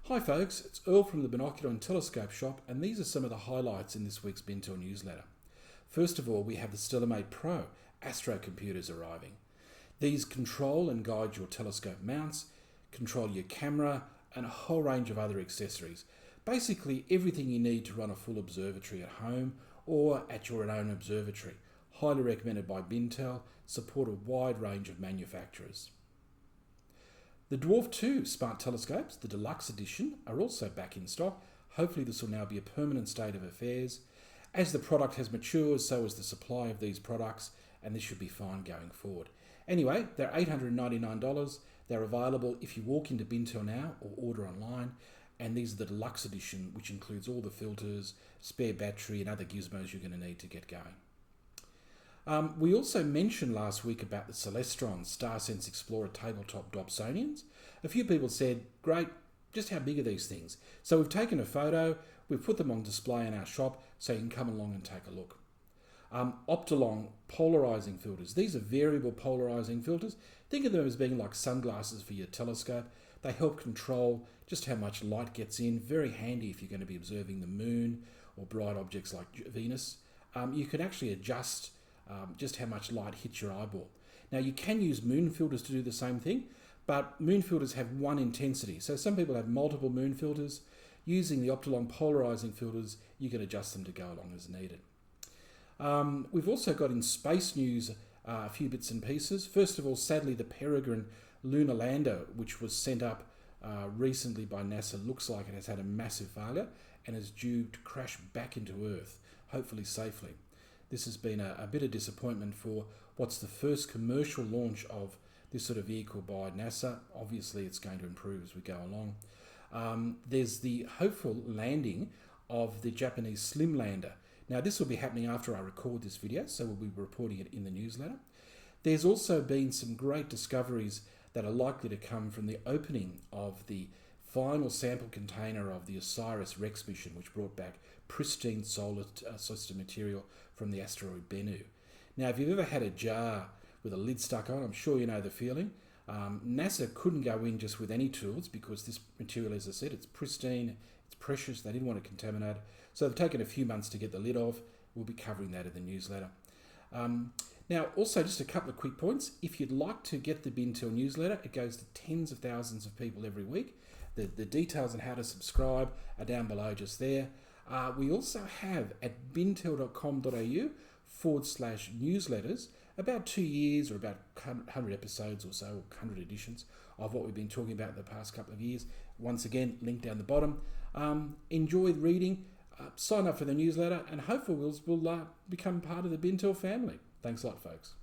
Hi folks, it's Earl from the Binocular and Telescope Shop, and these are some of the highlights in this week's BINTEL newsletter. First of all, we have the Stellarmate Pro Astro computers arriving. These control and guide your telescope mounts, control your camera, and a whole range of other accessories. Basically everything you need to run a full observatory at home or at your own observatory. Highly recommended by BINTEL, support a wide range of manufacturers. The Dwarf 2 smart telescopes, the deluxe edition, are also back in stock. Hopefully this will now be a permanent state of affairs. As the product has matured, so has the supply of these products, and this should be fine going forward. Anyway, they're $899. They're available if you walk into BINTEL now or order online, and these are the deluxe edition, which includes all the filters, spare battery, and other gizmos you're going to need to get going. We also mentioned last week about the Celestron StarSense Explorer tabletop Dobsonians. A few people said, great, just how big are these things? So we've taken a photo, we've put them on display in our shop so you can come along and take a look. Optolong polarizing filters. These are variable polarizing filters. Think of them as being like sunglasses for your telescope. They help control just how much light gets in. Very handy if you're going to be observing the moon or bright objects like Venus. You can actually adjust just how much light hits your eyeball. Now you can use moon filters to do the same thing, but moon filters have one intensity. So some people have multiple moon filters. Using the Optolong polarizing filters, you can adjust them to go along as needed. We've also got in space news a few bits and pieces. First of all, sadly, the Peregrine lunar lander, which was sent up recently by NASA, looks like it has had a massive failure and is due to crash back into Earth, hopefully safely. This has been a bit of disappointment for what's the first commercial launch of this sort of vehicle by NASA. Obviously, it's going to improve as we go along. There's the hopeful landing of the Japanese Slim lander. Now, this will be happening after I record this video, so we'll be reporting it in the newsletter. There's also been some great discoveries that are likely to come from the opening of the final sample container of the OSIRIS-REx mission, which brought back pristine solar system material from the asteroid Bennu. Now, if you've ever had a jar with a lid stuck on, I'm sure you know the feeling. NASA couldn't go in just with any tools because this material, as I said, it's pristine, it's precious, they didn't want to contaminate it. So they've taken a few months to get the lid off. We'll be covering that in the newsletter. Now, also just a couple of quick points. If you'd like to get the BINTEL newsletter, it goes to tens of thousands of people every week. The details on how to subscribe are down below just there. We also have at bintel.com.au/newsletters about 2 years or about 100 episodes or so, or 100 editions of what we've been talking about in the past couple of years. Once again, link down the bottom. Enjoy reading, sign up for the newsletter, and hopefully we'll become part of the BINTEL family. Thanks a lot, folks.